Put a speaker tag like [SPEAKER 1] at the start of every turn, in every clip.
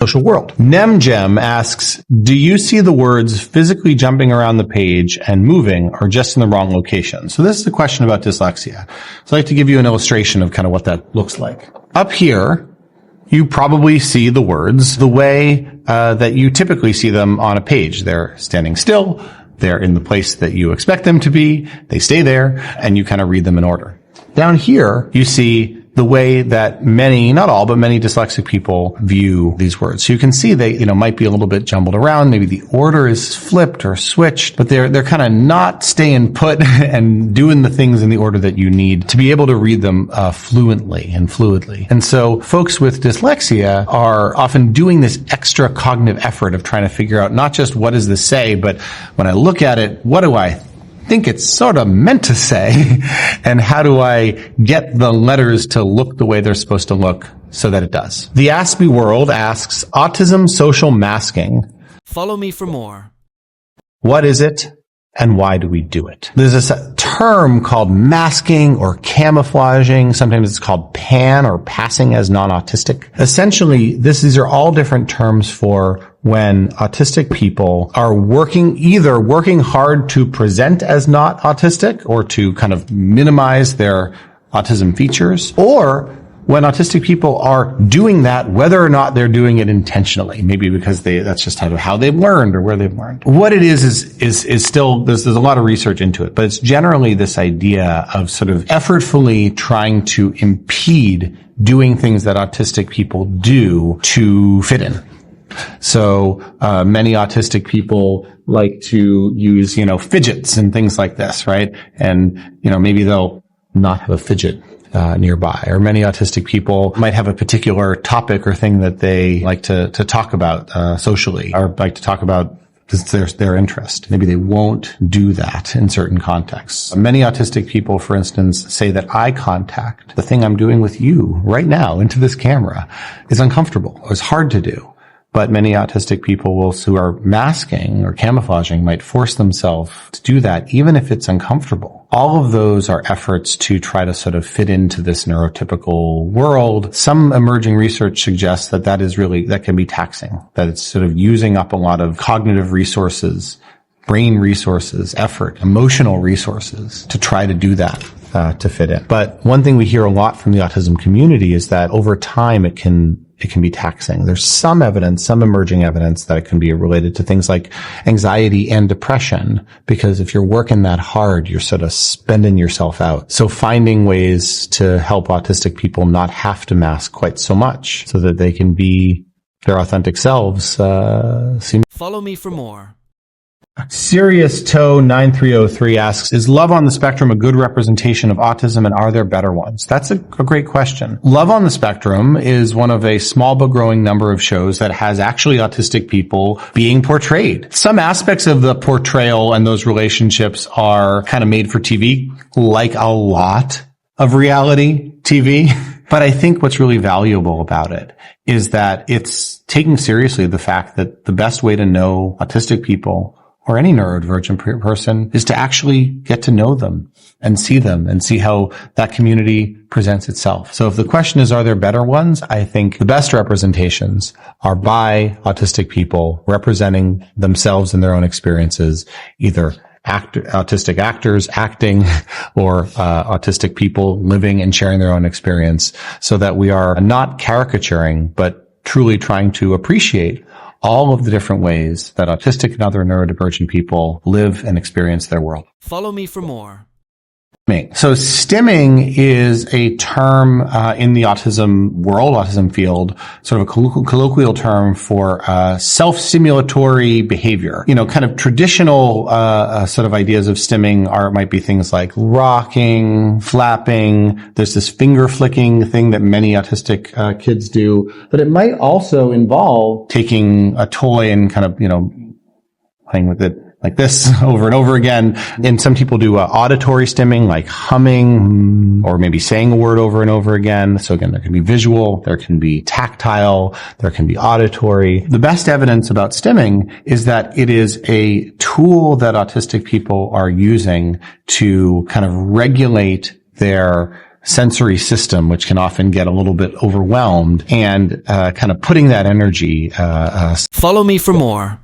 [SPEAKER 1] social world. NemGem asks, do you see the words physically jumping around the page and moving or just in the wrong location? So this is a question about dyslexia. So I'd like to give you an illustration of kind of what that looks like. Up here, you probably see the words the way that you typically see them on a page. They're standing still. They're in the place that you expect them to be. They stay there, and you kind of read them in order. Down here, you see the way that many, not all, but many dyslexic people view these words. So you can see they, might be a little bit jumbled around. Maybe the order is flipped or switched, but they're kind of not staying put and doing the things in the order that you need to be able to read them fluently and fluidly. And so folks with dyslexia are often doing this extra cognitive effort of trying to figure out not just what does this say, but when I look at it, what do I think it's sort of meant to say, and how do I get the letters to look the way they're supposed to look so that it does? The Aspie World asks, autism social masking.
[SPEAKER 2] Follow me for more.
[SPEAKER 1] What is it, and why do we do it? There's this term called masking or camouflaging. Sometimes it's called pan or passing as non-autistic. Essentially, these are all different terms for when autistic people are either working hard to present as not autistic or to kind of minimize their autism features, or when autistic people are doing that, whether or not they're doing it intentionally, maybe because that's just how they've learned or where they've learned. What it is still, there's a lot of research into it, but it's generally this idea of sort of effortfully trying to impede doing things that autistic people do to fit in. So many autistic people like to use, fidgets and things like this, right? And, maybe they'll not have a fidget nearby. Or many autistic people might have a particular topic or thing that they like to talk about socially, or like to talk about their interest. Maybe they won't do that in certain contexts. Many autistic people, for instance, say that eye contact, the thing I'm doing with you right now into this camera, is uncomfortable or is hard to do. But many autistic people who are masking or camouflaging might force themselves to do that, even if it's uncomfortable. All of those are efforts to try to sort of fit into this neurotypical world. Some emerging research suggests that can be taxing, that it's sort of using up a lot of cognitive resources, brain resources, effort, emotional resources to try to do that. To fit in. But one thing we hear a lot from the autism community is that over time it can be taxing. There's some emerging evidence that it can be related to things like anxiety and depression, because if you're working that hard, you're sort of spending yourself out. So finding ways to help autistic people not have to mask quite so much so that they can be their authentic selves
[SPEAKER 2] Follow me for more.
[SPEAKER 1] Serious Toe 9303 asks, is Love on the Spectrum a good representation of autism, and are there better ones? That's a great question. Love on the Spectrum is one of a small but growing number of shows that has actually autistic people being portrayed. Some aspects of the portrayal and those relationships are kind of made for TV, like a lot of reality TV. But I think what's really valuable about it is that it's taking seriously the fact that the best way to know autistic people or any neurodivergent person is to actually get to know them and see how that community presents itself. So if the question is, are there better ones? I think the best representations are by autistic people representing themselves and their own experiences, either autistic actors acting or autistic people living and sharing their own experience, so that we are not caricaturing, but truly trying to appreciate all of the different ways that autistic and other neurodivergent people live and experience their world.
[SPEAKER 2] Follow me for more.
[SPEAKER 1] So stimming is a term in the autism world, autism field, sort of a colloquial term for self-stimulatory behavior. Kind of traditional sort of ideas of stimming might be things like rocking, flapping. There's this finger flicking thing that many autistic kids do, but it might also involve taking a toy and kind of playing with it like this over and over again. And some people do auditory stimming, like humming or maybe saying a word over and over again. So again, there can be visual, there can be tactile, there can be auditory. The best evidence about stimming is that it is a tool that autistic people are using to kind of regulate their sensory system, which can often get a little bit overwhelmed, and kind of putting that energy.
[SPEAKER 2] Follow me for more.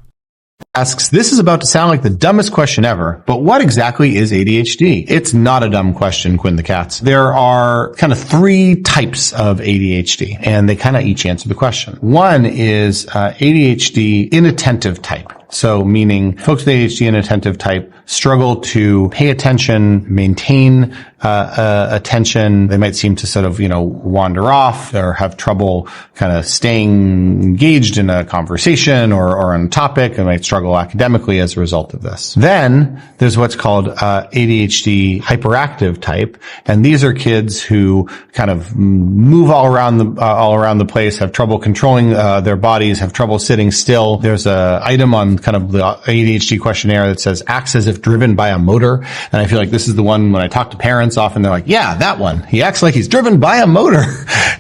[SPEAKER 1] Asks, this is about to sound like the dumbest question ever, but what exactly is ADHD? It's not a dumb question, Quinn the Cats. There are kind of 3 types of ADHD, and they kind of each answer the question. One is ADHD inattentive type. So meaning folks with ADHD inattentive type struggle to pay attention, maintain attention. They might seem to sort of, wander off or have trouble kind of staying engaged in a conversation or on a topic. They might struggle academically as a result of this. Then there's what's called ADHD hyperactive type. And these are kids who kind of move all around the place, have trouble controlling their bodies, have trouble sitting still. There's a item on kind of the ADHD questionnaire that says acts as if driven by a motor. And I feel like this is the one when I talk to parents often they're like, yeah, that one. He acts like he's driven by a motor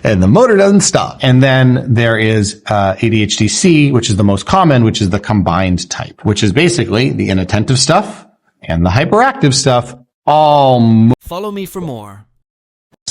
[SPEAKER 1] and the motor doesn't stop. And then there is ADHD-C, which is the most common, which is the combined type, which is basically the inattentive stuff and the hyperactive stuff all.
[SPEAKER 2] Follow me for more.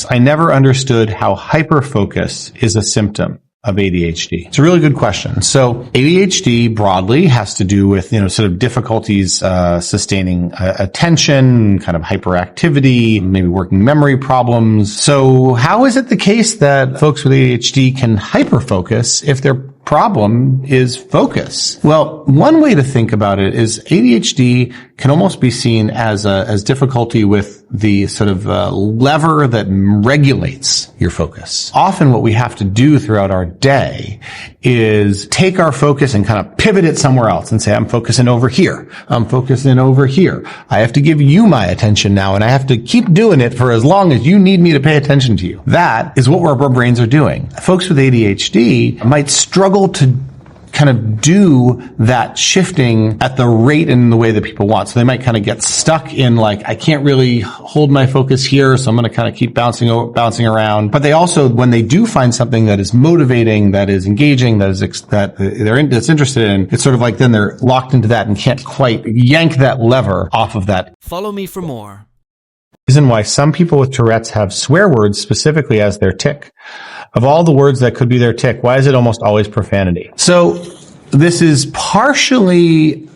[SPEAKER 1] I never understood how hyperfocus is a symptom of ADHD. It's a really good question. So ADHD broadly has to do with, sort of difficulties sustaining attention, kind of hyperactivity, maybe working memory problems. So how is it the case that folks with ADHD can hyperfocus if their problem is focus? Well, one way to think about it is ADHD can almost be seen as difficulty with the sort of lever that regulates your focus. Often what we have to do throughout our day is take our focus and kind of pivot it somewhere else and say, I'm focusing over here. I'm focusing over here. I have to give you my attention now, and I have to keep doing it for as long as you need me to pay attention to you. That is what our brains are doing. Folks with ADHD might struggle to kind of do that shifting at the rate and the way that people want. So they might kind of get stuck in like, I can't really hold my focus here, so I'm going to kind of keep bouncing around. But they also, when they do find something that is motivating, that is engaging, that's interested in, it's sort of like then they're locked into that and can't quite yank that lever off of that.
[SPEAKER 2] Follow me for more.
[SPEAKER 1] Reason why some people with Tourette's have swear words specifically as their tic. Of all the words that could be their tic, why is it almost always profanity? So this is partially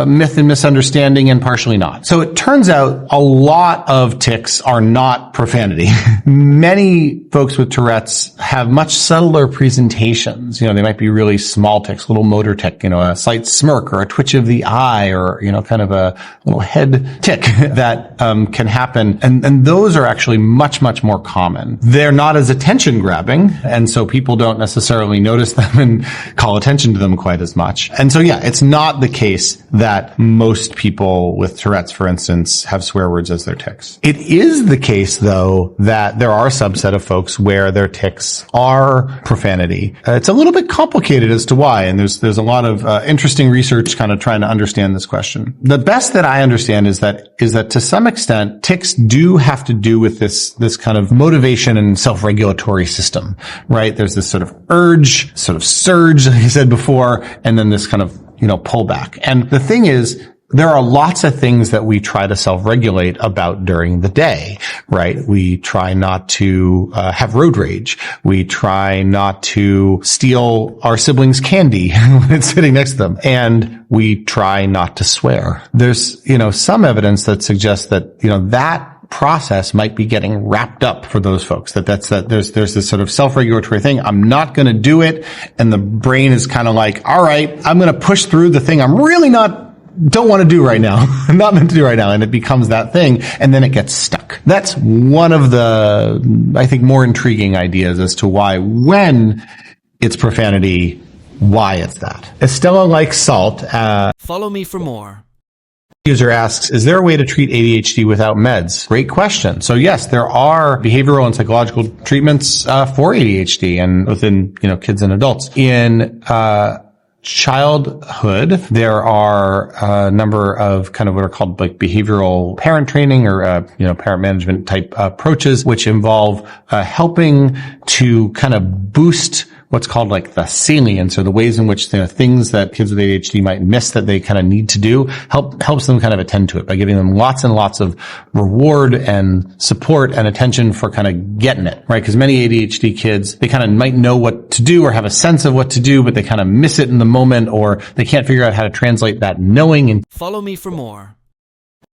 [SPEAKER 1] myth and misunderstanding and partially not. So it turns out a lot of tics are not profanity. Many folks with Tourette's have much subtler presentations. They might be really small tics, little motor tic, a slight smirk or a twitch of the eye or, kind of a little head tic that can happen. And those are actually much, much more common. They're not as attention grabbing. And so people don't necessarily notice them and call attention to them quite as much. And so, yeah, it's not the case that most people with Tourette's, for instance, have swear words as their tics. It is the case, though, that there are a subset of folks where their tics are profanity. It's a little bit complicated as to why, and there's a lot of interesting research kind of trying to understand this question. The best that I understand is that to some extent, tics do have to do with this kind of motivation and self-regulatory system, right? There's this sort of urge, sort of surge, like I said before, and then this kind of pullback. And the thing is, there are lots of things that we try to self-regulate about during the day, right? We try not to have road rage. We try not to steal our siblings' candy when it's sitting next to them. And we try not to swear. There's, some evidence that suggests that, that process might be getting wrapped up for those folks. There's this sort of self-regulatory thing. I'm not going to do it. And the brain is kind of like, all right, I'm going to push through the thing I'm really don't want to do right now. I'm not meant to do right now. And it becomes that thing. And then it gets stuck. That's one of the, I think, more intriguing ideas as to why when it's profanity, why it's that. Estella likes salt.
[SPEAKER 2] Follow me for more.
[SPEAKER 1] User asks, is there a way to treat ADHD without meds? Great question. So yes, there are behavioral and psychological treatments for ADHD and within, kids and adults. In childhood, there are a number of kind of what are called like behavioral parent training or, parent management type approaches, which involve helping to kind of boost what's called like the salience, or the ways in which the things that kids with ADHD might miss that they kind of need to do, helps them kind of attend to it by giving them lots and lots of reward and support and attention for kind of getting it, right? Because many ADHD kids, they kind of might know what to do or have a sense of what to do, but they kind of miss it in the moment, or they can't figure out how to translate that knowing. And
[SPEAKER 2] Follow me for more.